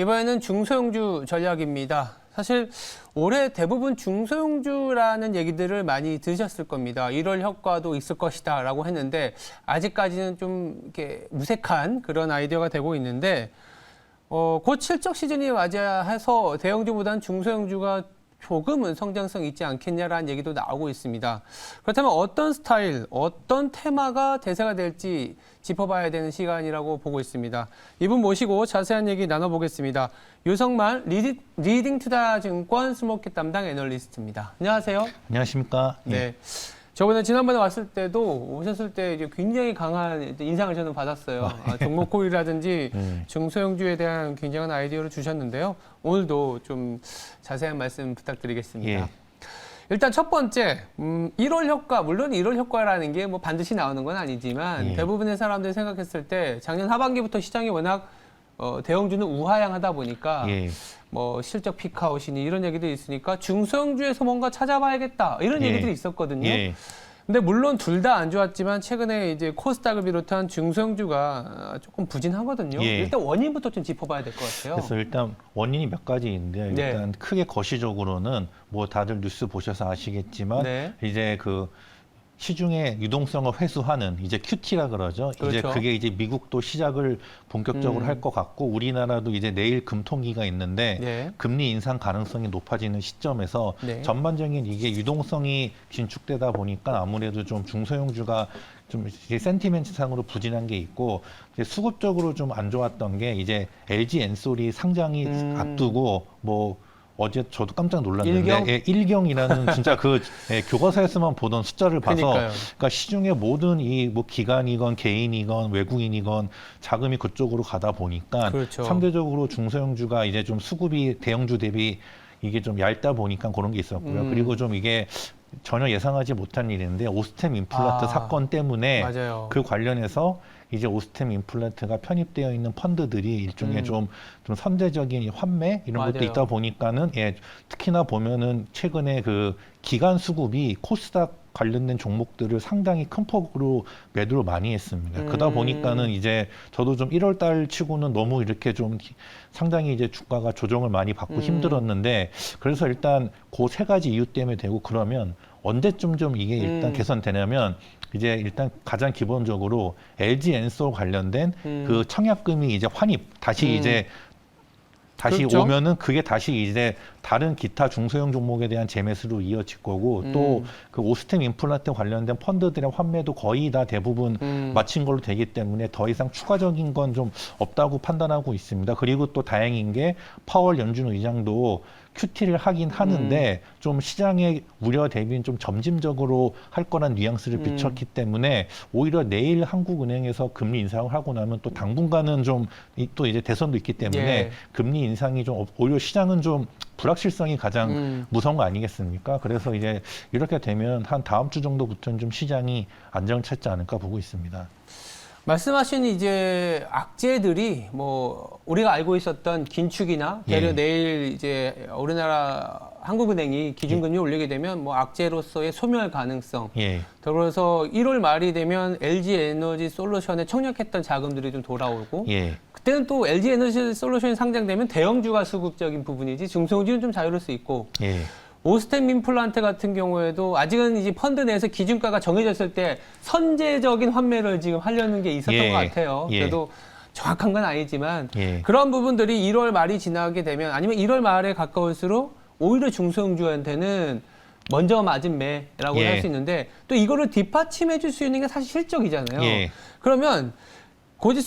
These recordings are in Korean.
이번에는 중소형주 전략입니다. 사실 올해 대부분 중소형주라는 얘기들을 많이 들으셨을 겁니다. 1월 효과도 있을 것이다 라고 했는데 아직까지는 좀 이렇게 무색한 그런 아이디어가 되고 있는데 곧 실적 시즌이 맞이해서 대형주보다는 중소형주가 조금은 성장성이 있지 않겠냐라는 얘기도 나오고 있습니다. 그렇다면 어떤 스타일, 어떤 테마가 대세가 될지 짚어봐야 되는 시간이라고 보고 있습니다. 이분 모시고 자세한 얘기 나눠보겠습니다. 유성만 리딩투자증권 스몰캡 담당 애널리스트입니다. 안녕하세요. 안녕하십니까. 네. 저번에 지난번에 왔을 때도 오셨을 때 이제 굉장히 강한 인상을 저는 받았어요. 종목 코일이라든지 중소형주에 대한 굉장한 아이디어를 주셨는데요. 오늘도 좀 자세한 말씀 부탁드리겠습니다. 예. 일단 첫 번째, 1월 효과, 물론 1월 효과라는 게 뭐 반드시 나오는 건 아니지만 예. 대부분의 사람들이 생각했을 때 작년 하반기부터 시장이 워낙 대형주는 우하향하다 보니까 예. 뭐 실적 피크아웃이니 이런 얘기도 있으니까 중소형주에서 뭔가 찾아봐야겠다 이런 예. 얘기들이 있었거든요. 예. 근데 물론 둘 다 안 좋았지만 최근에 이제 코스닥을 비롯한 중소형주가 조금 부진하거든요. 예. 일단 원인부터 좀 짚어봐야 될 것 같아요. 그래서 일단 원인이 몇 가지 있는데요. 네. 일단 크게 거시적으로는 뭐 다들 뉴스 보셔서 아시겠지만 네. 이제 그 시중의 유동성을 회수하는 이제 QT라 그러죠. 이제 그렇죠. 그게 이제 미국도 시작을 본격적으로 할 것 같고 우리나라도 이제 내일 금통위가 있는데 네. 금리 인상 가능성이 높아지는 시점에서 네. 전반적인 이게 유동성이 긴축되다 보니까 아무래도 좀 중소형주가 좀 이제 센티멘트상으로 부진한 게 있고 이제 수급적으로 좀 안 좋았던 게 이제 LG 엔솔이 상장이 앞두고 뭐 어제 저도 깜짝 놀랐는데 일경? 예, 일경이라는 진짜 그 교과서에서만 보던 숫자를 봐서 그러니까요. 그러니까 시중의 모든 이 뭐 기관이건 개인이건 외국인이건 자금이 그쪽으로 가다 보니까 그렇죠. 상대적으로 중소형주가 이제 좀 수급이 대형주 대비 이게 좀 얇다 보니까 그런 게 있었고요. 그리고 좀 이게 전혀 예상하지 못한 일인데 오스템 임플란트 사건 때문에 맞아요. 그 관련해서 이제 오스템 임플란트가 편입되어 있는 펀드들이 일종의 좀 선제적인 환매 이런 것도 맞아요. 있다 보니까는 예, 특히나 보면은 최근에 그 기간 수급이 코스닥 관련된 종목들을 상당히 큰 폭으로 매도를 많이 했습니다. 그러다 보니까는 이제 저도 좀 1월 달 치고는 너무 이렇게 좀 상당히 이제 주가가 조정을 많이 받고 힘들었는데 그래서 일단 그 세 가지 이유 때문에 되고 그러면 언제쯤 좀 이게 일단 개선되냐면 이제 일단 가장 기본적으로 LG 엔솔 관련된 그 청약금이 이제 환입 다시 이제 다시 그렇죠. 오면은 그게 다시 이제 다른 기타 중소형 종목에 대한 재매수로 이어질 거고 또 그 오스템 임플란트 관련된 펀드들의 환매도 거의 다 대부분 마친 걸로 되기 때문에 더 이상 추가적인 건 좀 없다고 판단하고 있습니다. 그리고 또 다행인 게 파월 연준 의장도 QT를 하긴 하는데 좀 시장의 우려 대비는 좀 점진적으로 할 거란 뉘앙스를 비쳤기 때문에 오히려 내일 한국은행에서 금리 인상을 하고 나면 또 당분간은 좀 또 이제 대선도 있기 때문에 예. 금리 인상이 좀 오히려 시장은 좀 불확실성이 가장 무서운 거 아니겠습니까? 그래서 이제 이렇게 되면 한 다음 주 정도부터는 좀 시장이 안정을 찾지 않을까 보고 있습니다. 말씀하신 이제 악재들이 뭐 우리가 알고 있었던 긴축이나 대려 예. 내일 이제 우리나라 한국은행이 기준금리 올리게 되면 뭐 악재로서의 소멸 가능성. 예. 더불어서 1월 말이 되면 LG 에너지 솔루션에 청약했던 자금들이 좀 돌아오고 예. 그때는 또 LG 에너지 솔루션이 상장되면 대형주가 수급적인 부분이지 중소형주는 좀 자유로울 수 있고 예. 오스템 임플란트 같은 경우에도 아직은 이제 펀드 내에서 기준가가 정해졌을 때 선제적인 환매를 지금 하려는 게 있었던 예. 것 같아요. 예. 그래도 정확한 건 아니지만 예. 그런 부분들이 1월 말이 지나게 되면 아니면 1월 말에 가까울수록 오히려 중소형주한테는 먼저 맞은 매라고 예. 할 수 있는데 또 이거를 뒷받침해 줄 수 있는 게 사실 실적이잖아요. 예. 그러면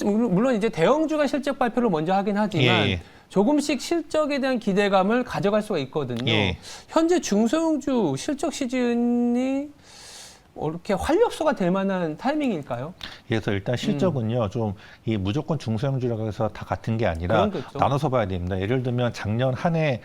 물론 이제 대형주가 실적 발표를 먼저 하긴 하지만 예. 조금씩 실적에 대한 기대감을 가져갈 수가 있거든요. 예. 현재 중소형주 실적 시즌이 이렇게 활력소가 될 만한 타이밍일까요? 그래서 일단 실적은요, 좀 이 무조건 중소형주라고 해서 다 같은 게 아니라 그런 거죠. 나눠서 봐야 됩니다. 예를 들면 작년 한 해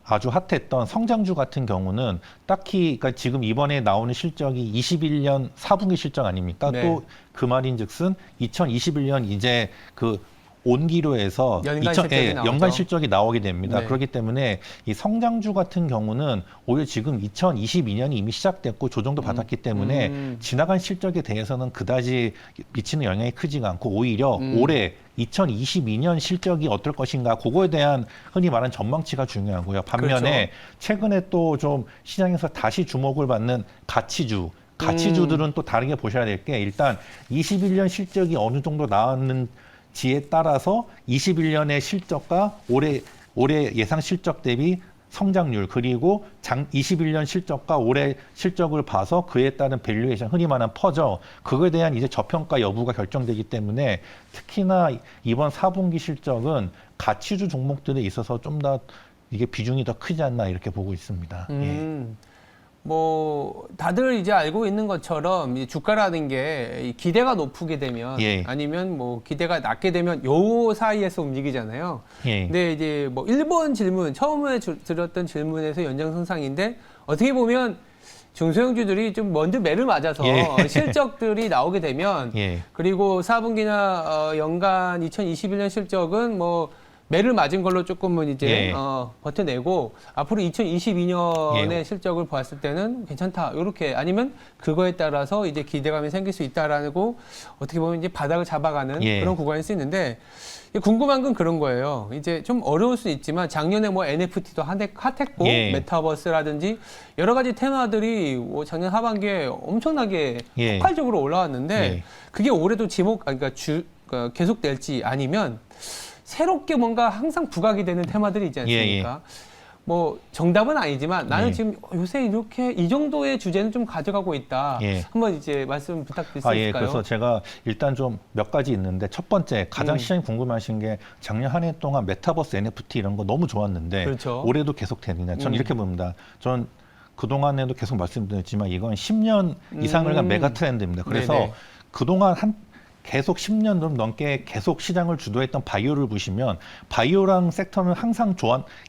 아주 핫했던 성장주 같은 경우는 딱히, 그러니까 지금 이번에 나오는 실적이 21년 4분기 실적 아닙니까? 네. 또 그 말인 즉슨 2021년 이제 그 온기로 해서 연간 실적이 나오죠. 연간 실적이 나오게 됩니다. 네. 그렇기 때문에 이 성장주 같은 경우는 오히려 지금 2022년이 이미 시작됐고 조정도 받았기 때문에 지나간 실적에 대해서는 그다지 미치는 영향이 크지가 않고 오히려 올해 2022년 실적이 어떨 것인가 그거에 대한 흔히 말하는 전망치가 중요하고요. 반면에 그렇죠. 최근에 또 좀 시장에서 다시 주목을 받는 가치주들은 또 다르게 보셔야 될 게 일단 21년 실적이 어느 정도 나왔는지에 따라서 21년의 실적과 올해 예상 실적 대비 성장률 그리고 21년 실적과 올해 실적을 봐서 그에 따른 밸류에이션 흔히 말하는 퍼저 그거에 대한 이제 저평가 여부가 결정되기 때문에 특히나 이번 4분기 실적은 가치주 종목들에 있어서 좀 더 이게 비중이 더 크지 않나 이렇게 보고 있습니다. 예. 뭐 다들 이제 알고 있는 것처럼 이 주가라는 게 기대가 높게 되면 예. 아니면 뭐 기대가 낮게 되면 요 사이에서 움직이잖아요. 예. 근데 이제 뭐 1번 질문 처음에 드렸던 질문에서 연장선상인데 어떻게 보면 중소형주들이 좀 먼저 매를 맞아서 예. 실적들이 나오게 되면 예. 그리고 4분기나 연간 2021년 실적은 뭐 매를 맞은 걸로 조금은 이제 예. 버텨내고 앞으로 2022년의 예. 실적을 보았을 때는 괜찮다. 이렇게 아니면 그거에 따라서 이제 기대감이 생길 수 있다라고 어떻게 보면 이제 바닥을 잡아가는 예. 그런 구간일 수 있는데 궁금한 건 그런 거예요. 이제 좀 어려울 수 있지만 작년에 뭐 NFT도 핫했고 예. 메타버스라든지 여러 가지 테마들이 뭐 작년 하반기에 엄청나게 예. 폭발적으로 올라왔는데 예. 그게 올해도 그러니까 계속될지 아니면 새롭게 뭔가 항상 부각이 되는 테마들이 있지 않습니까? 뭐 정답은 아니지만 나는 예. 지금 요새 이렇게 이 정도의 주제는 좀 가져가고 있다. 예. 한번 이제 말씀 부탁드릴 수 예. 있을까요? 그래서 제가 일단 좀 몇 가지 있는데 첫 번째 가장 시장이 궁금하신 게 작년 한 해 동안 메타버스 NFT 이런 거 너무 좋았는데 그렇죠. 올해도 계속 되느냐. 저는 이렇게 봅니다. 전 그동안에도 계속 말씀드렸지만 이건 10년 이상을 간 메가 트렌드입니다. 그래서 네네. 그동안 계속 10년 좀 넘게 계속 시장을 주도했던 바이오를 보시면 바이오랑 섹터는 항상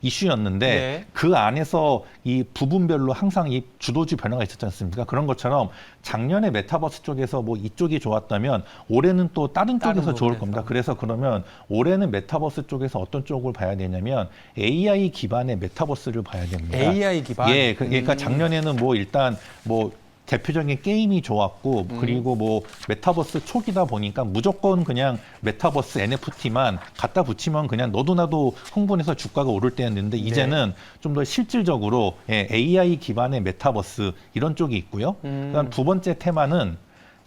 이슈였는데 네. 그 안에서 이 부분별로 항상 이 주도주 변화가 있었지 않습니까? 그런 것처럼 작년에 메타버스 쪽에서 뭐 이쪽이 좋았다면 올해는 또 다른 쪽에서 좋을 부분에서. 겁니다. 그래서 그러면 올해는 메타버스 쪽에서 어떤 쪽을 봐야 되냐면 AI 기반의 메타버스를 봐야 됩니다. AI 기반. 예, 그러니까 작년에는 뭐 일단 뭐 대표적인 게임이 좋았고 그리고 뭐 메타버스 초기다 보니까 무조건 그냥 메타버스 NFT만 갖다 붙이면 그냥 너도 나도 흥분해서 주가가 오를 때였는데 이제는 좀 더 실질적으로 AI 기반의 메타버스 이런 쪽이 있고요. 그다음 두 번째 테마는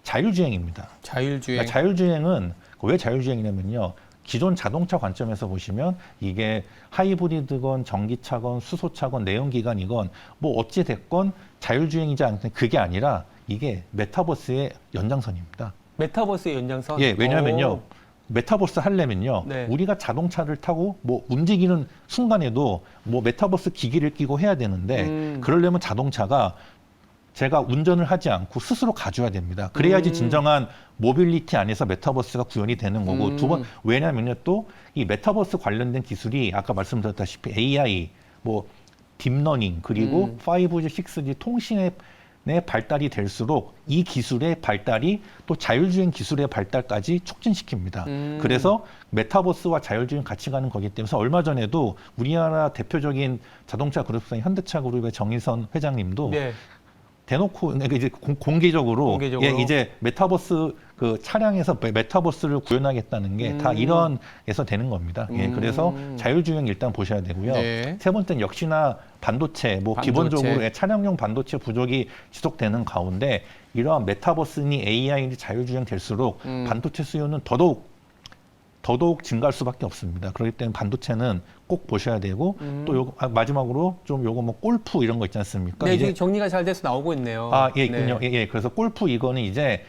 자율주행입니다. 자율주행. 그러니까 자율주행은 왜 자율주행이냐면요. 기존 자동차 관점에서 보시면 이게 하이브리드건 전기차건 수소차건 내연기관이건 뭐 어찌 됐건 자율주행이지 않든 그게 아니라 이게 메타버스의 연장선입니다. 메타버스의 연장선. 예, 왜냐면요. 오. 메타버스 하려면요. 네. 우리가 자동차를 타고 뭐 움직이는 순간에도 뭐 메타버스 기기를 끼고 해야 되는데 그러려면 자동차가 제가 운전을 하지 않고 스스로 가져야 됩니다. 그래야지 진정한 모빌리티 안에서 메타버스가 구현이 되는 거고 두 번 왜냐면요 또 이 메타버스 관련된 기술이 아까 말씀드렸다시피 AI 뭐 딥러닝 그리고 5G, 6G 통신의 발달이 될수록 이 기술의 발달이 또 자율주행 기술의 발달까지 촉진시킵니다. 그래서 메타버스와 자율주행 같이 가는 거기 때문에 얼마 전에도 우리나라 대표적인 자동차 그룹사인 현대차 그룹의 정의선 회장님도 네. 대놓고 이제 공개적으로 공개적으로. 예, 이제 메타버스 그 차량에서 메타버스를 구현하겠다는 게 다 이런에서 되는 겁니다. 예, 그래서 자율주행 일단 보셔야 되고요. 네. 세 번째는 역시나 반도체, 뭐 반도체. 기본적으로 차량용 반도체 부족이 지속되는 가운데 이러한 메타버스니 AI니 자율주행 될수록 반도체 수요는 더더욱 증가할 수밖에 없습니다. 그렇기 때문에 반도체는 꼭 보셔야 되고 또 요거 마지막으로 좀 요거 뭐 골프 이런 거 있지 않습니까? 네, 이제 정리가 잘 돼서 나오고 있네요. 예, 네. 있군요. 예. 그래서 골프 이거는 이제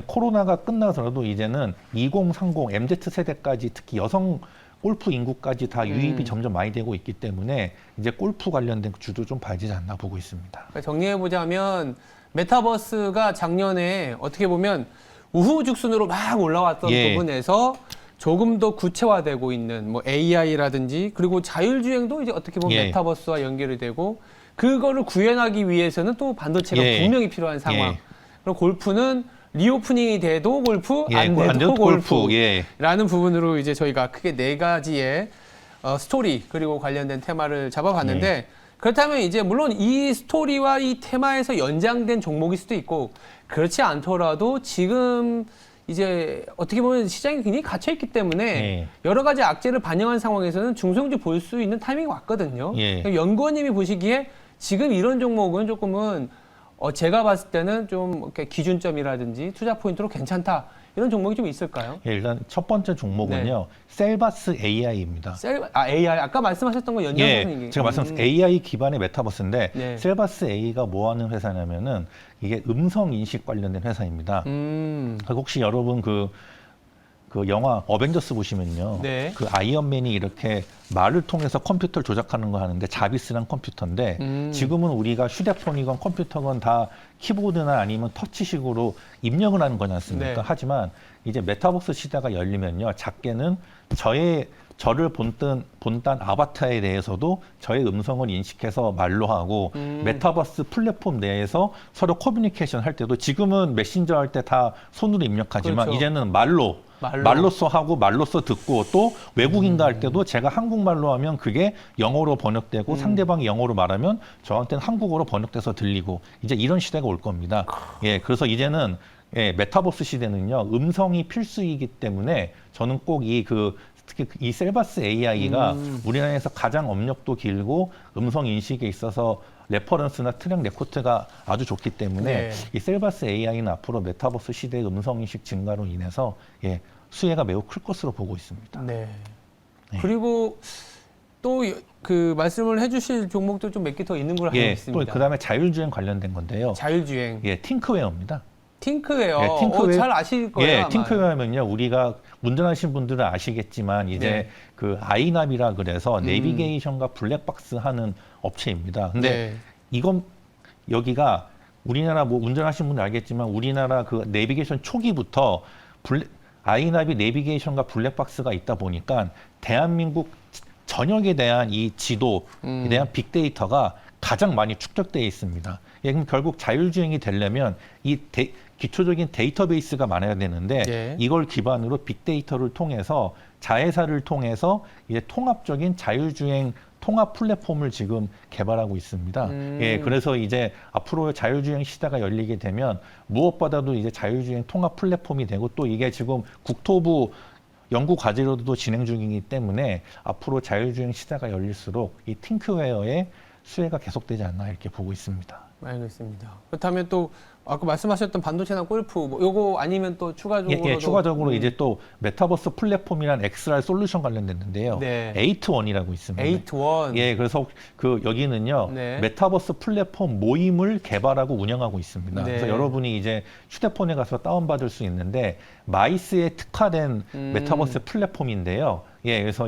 코로나가 끝나서라도 이제는 2030 MZ 세대까지 특히 여성 골프 인구까지 다 유입이 점점 많이 되고 있기 때문에 이제 골프 관련된 주도 좀 봐야지 않나 보고 있습니다. 그러니까 정리해보자면 메타버스가 작년에 어떻게 보면 우후죽순으로 막 올라왔던 예. 부분에서 조금 더 구체화되고 있는 뭐 AI라든지 그리고 자율주행도 이제 어떻게 보면 예. 메타버스와 연결이 되고 그거를 구현하기 위해서는 또 반도체가 예. 분명히 필요한 상황. 예. 그리고 골프는 리오프닝이 돼도 골프, 예, 안 돼도, 안 돼도 골프. 예. 라는 부분으로 이제 저희가 크게 네 가지의 스토리 그리고 관련된 테마를 잡아봤는데 그렇다면 이제 물론 이 스토리와 이 테마에서 연장된 종목일 수도 있고 그렇지 않더라도 지금 이제 어떻게 보면 시장이 굉장히 갇혀 있기 때문에 여러 가지 악재를 반영한 상황에서는 중소형주 볼 수 있는 타이밍이 왔거든요. 연구원님이 보시기에 지금 이런 종목은 조금은 제가 봤을 때는 좀 이렇게 기준점이라든지 투자 포인트로 괜찮다 이런 종목이 좀 있을까요? 예, 일단 첫 번째 종목은요. 셀바스 AI입니다. AI 아까 말씀하셨던 거 연장선생님. 제가 말씀드린 AI 기반의 메타버스인데 셀바스 AI가 뭐 하는 회사냐면은 이게 음성 인식 관련된 회사입니다. 혹시 여러분 그 영화 어벤져스 보시면요. 그 아이언맨이 이렇게 말을 통해서 컴퓨터를 조작하는 거 하는데 자비스란 컴퓨터인데 지금은 우리가 휴대폰이건 컴퓨터건 다 키보드나 아니면 터치식으로 입력을 하는 거지 않습니까? 하지만 이제 메타버스 시대가 열리면요. 작게는 저를 본딴 아바타에 대해서도 저의 음성을 인식해서 말로 하고 메타버스 플랫폼 내에서 서로 커뮤니케이션 할 때도 지금은 메신저 할 때 다 손으로 입력하지만 이제는 말로써 하고 말로써 듣고 또 외국인과 할 때도 제가 한국말로 하면 그게 영어로 번역되고 상대방이 영어로 말하면 저한테는 한국어로 번역돼서 들리고 이제 이런 시대가 올 겁니다. 예, 그래서 이제는 메타버스 시대는요. 음성이 필수이기 때문에 저는 꼭 특히 이 셀바스 AI가 우리나라에서 가장 업력도 길고 음성 인식에 있어서 레퍼런스나 트랙 레코드가 아주 좋기 때문에 이 셀바스 AI는 앞으로 메타버스 시대의 음성 인식 증가로 인해서 수혜가 매우 클 것으로 보고 있습니다. 그리고 또 그 말씀을 해주실 종목도 좀 몇 개 더 있는 걸로 알고 있습니다. 또 그다음에 자율주행 관련된 건데요. 자율주행. 팅크웨어입니다. 팅크웨어. 잘 아실 거예요. 팅크웨어면요. 우리가 운전하신 분들은 아시겠지만 이제 그 아이납이라 그래서 내비게이션과 블랙박스 하는 업체입니다. 근데 이건 여기가 우리나라 뭐 운전하신 분들 알겠지만 우리나라 그 내비게이션 초기부터 아이납이 내비게이션과 블랙박스가 있다 보니까 대한민국 전역에 대한 이 지도에 대한 빅데이터가 가장 많이 축적되어 있습니다. 그럼 결국 자율주행이 되려면 이 기초적인 데이터베이스가 많아야 되는데 이걸 기반으로 빅데이터를 통해서 자회사를 통해서 이제 통합적인 자율주행 통합 플랫폼을 지금 개발하고 있습니다. 그래서 이제 앞으로 자율주행 시대가 열리게 되면 무엇보다도 이제 자율주행 통합 플랫폼이 되고 또 이게 지금 국토부 연구 과제로도 진행 중이기 때문에 앞으로 자율주행 시대가 열릴수록 이 팅크웨어의 수혜가 계속되지 않나 이렇게 보고 있습니다. 알겠습니다. 그렇다면 또 아까 말씀하셨던 반도체나 골프 뭐 요거 아니면 또 추가적으로 추가적으로 이제 또 메타버스 플랫폼이란 XR 솔루션 관련됐는데요. 에이트원이라고 있습니다. 에이트원. 그래서 여기는요. 메타버스 플랫폼 모임을 개발하고 운영하고 있습니다. 그래서 여러분이 이제 휴대폰에 가서 다운받을 수 있는데 마이스에 특화된 메타버스 플랫폼인데요. 그래서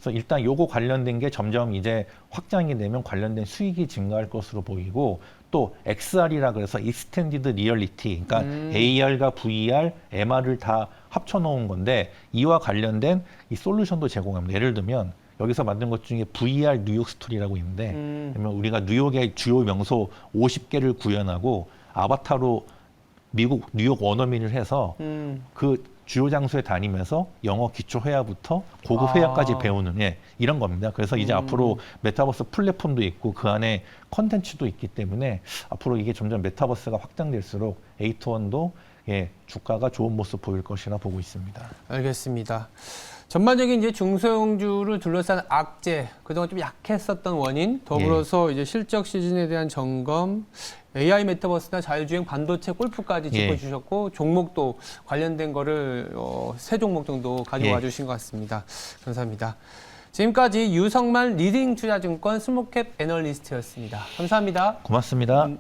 일단 요거 관련된 게 점점 이제 확장이 되면 관련된 수익이 증가할 것으로 보이고 또 XR이라 그래서 익스텐디드 리얼리티, 그러니까 AR과 VR, MR을 다 합쳐놓은 건데 이와 관련된 이 솔루션도 제공합니다. 예를 들면 여기서 만든 것 중에 VR 뉴욕 스토리라고 있는데 그러면 우리가 뉴욕의 주요 명소 50개를 구현하고 아바타로 미국 뉴욕 원어민을 해서 그 주요 장소에 다니면서 영어 기초 회화부터 고급 회화까지 배우는 이런 겁니다. 그래서 이제 앞으로 메타버스 플랫폼도 있고 그 안에 컨텐츠도 있기 때문에 앞으로 이게 점점 메타버스가 확장될수록 에이트원도 주가가 좋은 모습 보일 것이라 보고 있습니다. 알겠습니다. 전반적인 이제 중소형주를 둘러싼 악재, 그동안 좀 약했었던 원인, 더불어서 이제 실적 시즌에 대한 점검, AI 메타버스나 자율주행 반도체 골프까지 짚어주셨고 종목도 관련된 거를 세 종목 정도 가져와 주신 것 같습니다. 감사합니다. 지금까지 유성만 리딩 투자증권 스몰캡 애널리스트였습니다. 감사합니다. 고맙습니다.